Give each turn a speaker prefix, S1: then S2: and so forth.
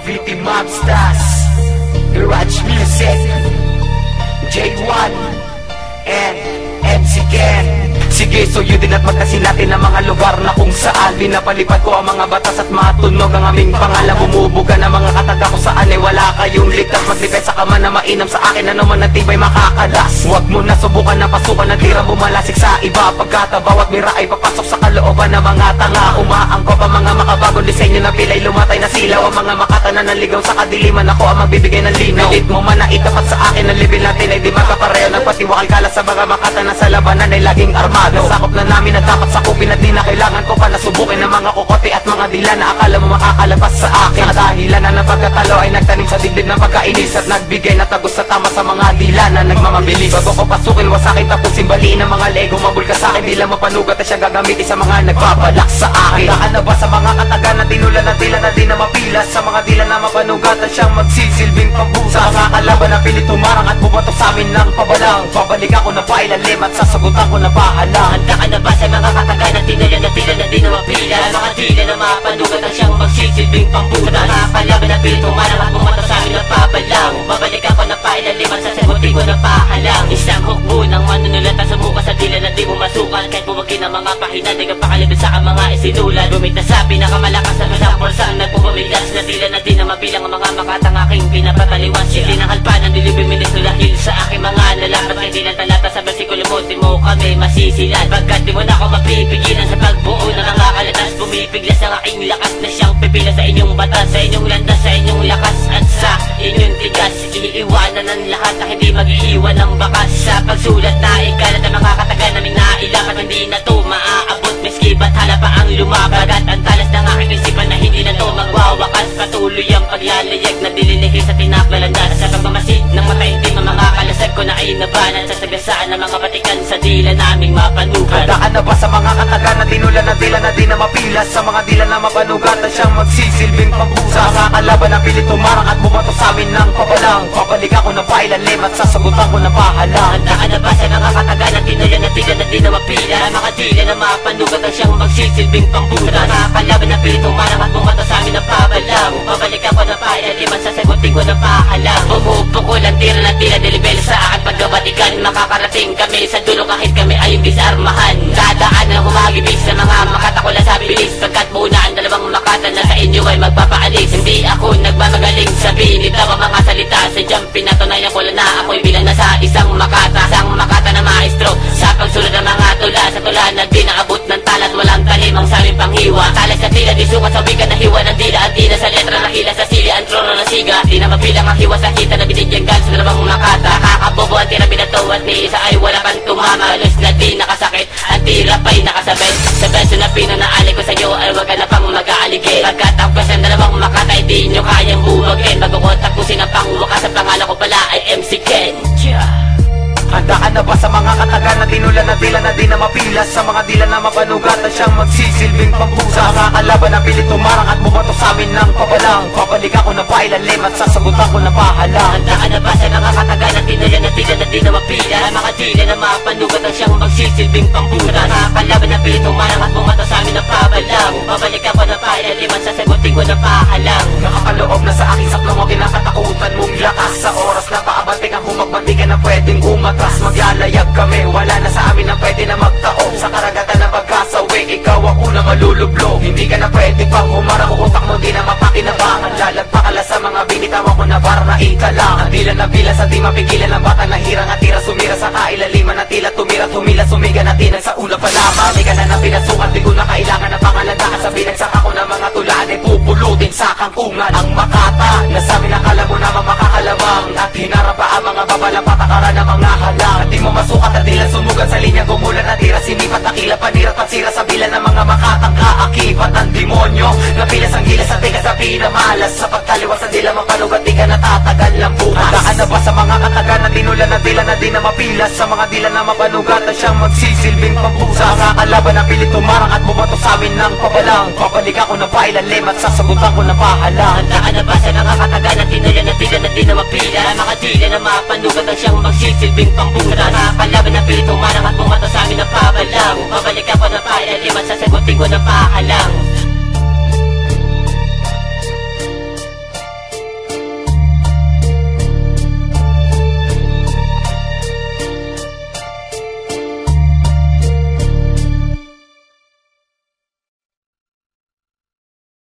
S1: Cavite Mobsters, Garage Music, J1 and MC Ken. Sige, suyo din at magkasin natin ang mga lugar na kung saan pinapalipad ko ang mga batas at matunog ang aming pangalan. Bumubuga ng mga kataga ko saan ay wala kayong ligtas. Magdipesa ka man na mainam sa akin, ano man ang tibay makakalas. Huwag mo na subukan na pasukan na tira bumalasik sa iba. Pagkata bawat mira ay papasok sa kalooban ng mga tanga. Umaangkop ang mga makabagong disenyo na pilay lumatay na silaw. Ang mga makatanan ng ligaw sa kadiliman, ako ang magbibigay ng linaw. Pilit mo man na itapat sa akin ang level natin ay di magkapareho. Nagpatiwakal kala sa mga makatanan sa labanan ay laging armado. Nasakop na namin at dapat sakupin at di na kailangan ko pa nasubukin ng mga kokote at mga dila na akala mo makakalabas sa akin. Ang dahilan na ng pagkatalo ay nagtanim sa dibdib ng pagkainis at nagbigay na tagos sa tama sa mga dila na nagmamabilis. Bago ko pasukin, wasakin tapusin baliin ng mga lego. Mabul ka sa akin, di lang mapanugat at siya gagamitin sa mga nagbabalak sa akin. Handaan na ba sa mga katagan na tinulan na tila na di na mapilas? Sa mga dila na mapanugat at siyang magsisilbing pambusa. Sa mga kalaban na pilit tumarang at bumatok sa amin ng pabalang. Babalik ako na pailalim at sasagutan ko na bahala.
S2: Handa ka na ba sa mga kataga na tinulan na tila na di na mapila? Mga tila na mapanugat at siyang magsisilbing pambuta. Mga kalaban na pilit tumarang at bumatok sa amin ng pabalang. Babalik ako na pailalim at sasagutin ko na pahalang. Isang hukbo ng manunulat at sumuka sa tila na di mo masukan. Kahit bumagin ang mga pahina, di ka pakalibid sa mga isinulat. Gumit na sa pinakamalakas na masang forsang nagpupamigas na tila na di na mabilang ang mga makatang aking pinapataliwas. Sili ng kalpanan, nilibing ministro dahil sa aking mga lalapat. Kaya di lang talata sa basikulo mo, di mo kami masisilan. Pagkat di mo na ako mapipigilan sa pagbuo ng mga kalatas. Bumipiglas ang aking lakas na siyang pipila sa inyong batas. Sa inyong landas, sa inyong lakas at sa inyong tigas. Iiwanan ng lahat na hindi mag-iiwan ng bakas. Sa pagsulat na ikalat ang mga kataga naming nailapat. Hindi na to maaabot, miski ba't hala pa ang lumabagat. Ang talas ng aking isipan na hindi na to magwawakas. Patuloy ang paglalayag na dililihis sa tinakbalandas. Sa pagmamasid ng mataintim ang mga kalasag ko na ay nabanan. Sa sagasaan ng mga batikan sa dila naming mapanukan.
S1: Handaan na ba sa mga kataga na tinulan na tila na di na mapilas? Sa mga dila na mapanugat at siyang magsisilbing pambusa. Sa mga kalaban na pilit tumarang at bumatok sa amin ng pabalang. Babalik ako na pailalim at sasagutan ko na bahala.
S2: Handa ka na ba sa mga kataga na tinulan na tila na di na mapila? Mga dila na mapanugat at siyang magsisilbing pambuta. Mga kalaban na pilit tumarang at bumatok sa amin ng pabalang. Babalik ako na pailalim at sasagutin ko na bahalang. Bumupukol ang tira na tila dilibel sa akin pagkabatikan. Makakarating kami sa dulo kahit kami ay disarmahan. Dadaan na humagibig sa mga makatako na sa bilis. Pagkat muna ang dalawang makata na sa inyo ay magpapaalis. Hindi ako nagmamagaling sabihin ito ang mga salita. Sadyang pinatunayan ko lang na ako'y bilang na sa isang makata. Isang makata na maestro sa pagsulat ng mga tula. Sa tula na di naabot ng talat, walang talim ang saming panghiwa. Talas sa tila, di sukat sa wika na hiwa ng dila. At di na sa letra na hila sa sili ang trono na siga. Di na mabilang ang hiwa sa kita na binigyan gal sa dalawang makata. Kakabobo ang tira binato at ni isa ay wala pang tumama. Halos na di nakasakit, ang tira pa'y nakasabay. Sa beso na pinanaali ko sa'yo ay wag ka na pang mag-aaligid. Pagkatapos ng dalawang makata ay di nyo kayang buwagin. Bago ko tapusin ang pangwakas, ang pangalan ko pala ay MC Ken.
S1: Handaan na ba sa mga kataga na tinulan na tila na di na mapilas? Sa mga dila na mapanugat at siyang magsisilbing pambusa. Sa mga kalaban na pilit tumarang at bumatok sa amin ng pabalang. Babalik ako na pailalim at sasagutan ko na bahala.
S2: Handaan na ba sa mga kataga na tinulan na tila na di na mapila? Mga dila na mapanugat at siyang magsisilbing pambusa. Mga kalaban na pilit tumarang at bumatok sa amin ng pabalang. Babalik ako na pailalim at sasagutin ko na bahalang.
S1: Nakakaloob na sa aking saklong o kinakatakutan mong lakas. Sa oras na paabante kang humagbanti ka na pwedeng umatras. Maglalayag kami, wala na sa amin na pwede na magtaob. Sa karagatan na pagkasawi, ikaw ako na malulublo. Hindi ka na pwede pang humarang, utak mo di na mapakinabangan. Lalagpakala sa mga binitawan ko na para na ikalang. Ang tila na bilas at di mapigilan ang bata na hirang at tira sumira sa kailaliman na tila tumira tumila sumiga na tinag sa una pa lamang. Di ka na pinasukan, di ko na kailangan na pangalandakan. Sa binagsaka ko ng mga tulaan ay pupulutin sa kangkungan. Ang makata na sa amin akala mo naman makakalamang. At hinarap pa ang mga babalang patakaran ng mga halang. At di mo masukat at tila sumugat sa linya gumulan na tira sinipat nakila panirat pagsira sa bilan ng mga makatang kaakibat ang demonyo. Napilas ang gilas at tigas sa pinamalas. Sa pagtaliwas sa dila mapanugat di ka natatagal lang bukas. Handaan na ba sa mga kataga na tinulan na tila na di na mapilas? Sa mga dila na mapanugat at siyang magsisilbing pambusa. Sa mga kalaban na pilit tumarang at bumatok sa amin ng pabalang. Babalik ako na pailalim at sasagutan ko na bahala.
S2: Handaan na ba sa mga kataga na tinulan na tila na di na mapila? Mga dila na mapanugat at siyang magsisilbing pambusa. Mga kalaban na pilit tumarang at bumatok sa amin ng pabalang. Babalik ako na pailalim at sasagutin ko na bahalang.